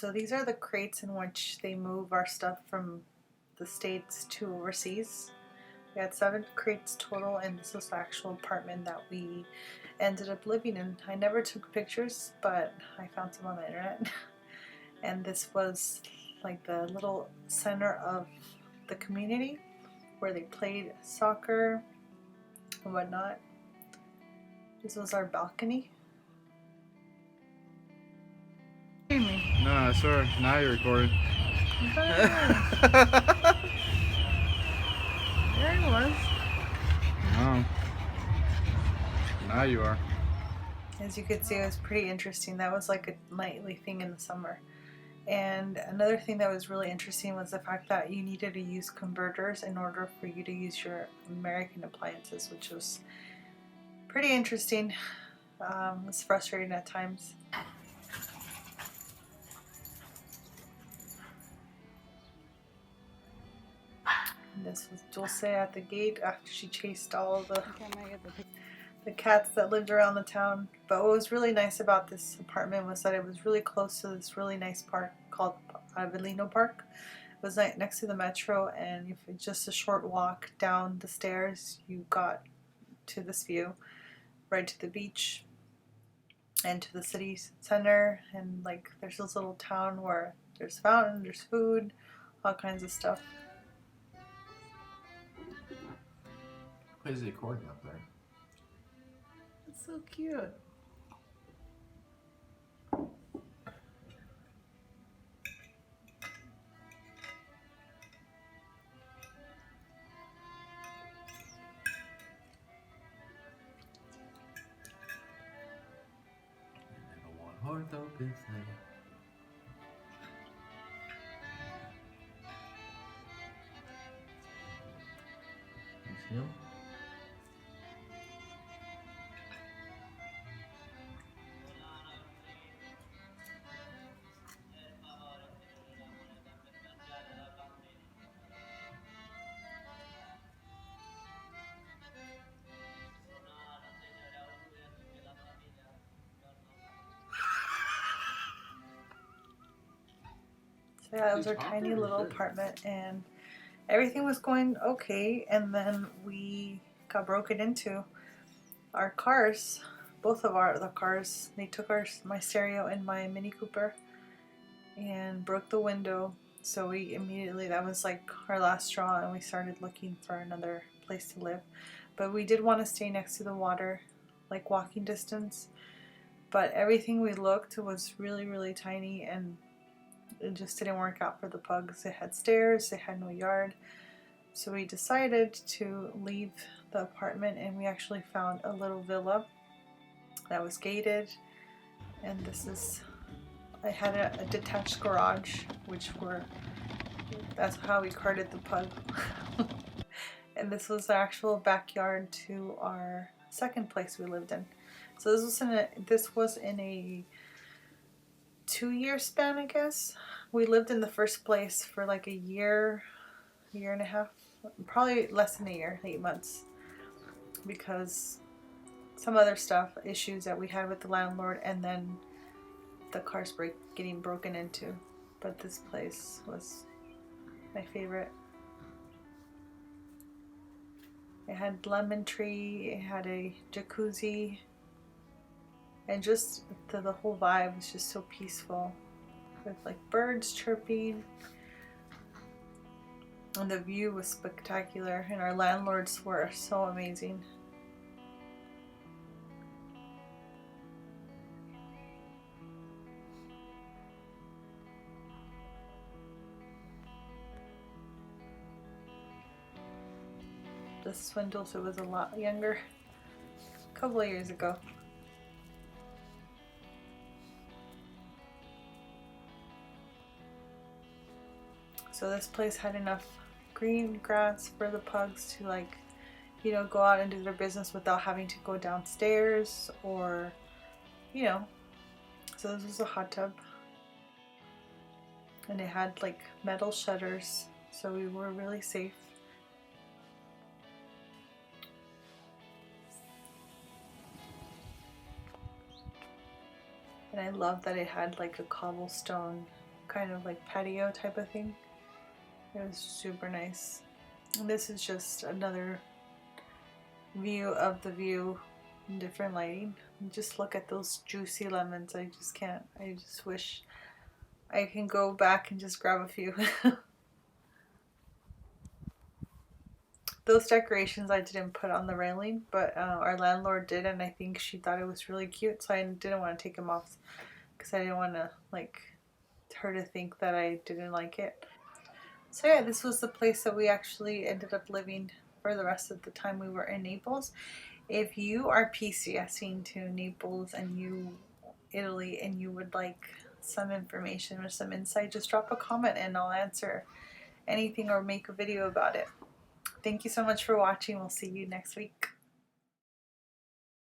So these are the crates in which they move our stuff from the States to overseas. We had 7 crates total, and this was the actual apartment that we ended up living in. I never took pictures, but I found some on the internet. And this was like the little center of the community where they played soccer and whatnot. This was our balcony. No, I swear, now you're recording. There he was. No. Now you are. As you could see, it was pretty interesting. That was like a nightly thing in the summer. And another thing that was really interesting was the fact that you needed to use converters in order for you to use your American appliances, which was pretty interesting. It's frustrating at times. And this was Dulce at the gate after she chased all the cats that lived around the town. But what was really nice about this apartment was that it was really close to this really nice park called Avellino Park. It was next to the metro, and if it's just a short walk down the stairs, you got to this view, right to the beach and to the city center. And like there's this little town where there's fountain, there's food, all kinds of stuff. Plays the accordion up there. It's so cute. Horse open sleigh. You see him? So yeah, it was our tiny little apartment, and everything was going okay, and then we got broken into. Our cars, both of the cars, they took my stereo and my Mini Cooper and broke the window. So we immediately, that was like our last straw, and we started looking for another place to live. But we did want to stay next to the water, like walking distance. But everything we looked was really, really tiny, and it just didn't work out for the pugs. It had stairs, it had no yard. So we decided to leave the apartment, and we actually found a little villa that was gated. And I had a detached garage, that's how we carted the pug. And this was the actual backyard to our second place we lived in. So this was in a 2-year span, I guess. We lived in the first place for like a year and a half, probably less than a year, 8 months, because some other issues that we had with the landlord, and then the cars getting broken into. But this place was my favorite. It had lemon tree, it had a jacuzzi, and just the whole vibe was just so peaceful, with like birds chirping, and the view was spectacular, and our landlords were so amazing. This when Dulce was a lot younger, a couple of years ago. So this place had enough green grass for the pugs to, like, you know, go out and do their business without having to go downstairs, or, you know. So this was a hot tub, and it had like metal shutters, so we were really safe. And I love that it had like a cobblestone kind of like patio type of thing. It was super nice. And this is just another view of the view in different lighting. And just look at those juicy lemons. I just can't. I just wish I can go back and just grab a few. Those decorations I didn't put on the railing, but our landlord did, and I think she thought it was really cute, so I didn't want to take them off because I didn't want to like her to think that I didn't like it. So yeah, this was the place that we actually ended up living for the rest of the time we were in Naples. If you are PCSing to Naples and Italy, and you would like some information or some insight, just drop a comment and I'll answer anything or make a video about it. Thank you so much for watching. We'll see you next week.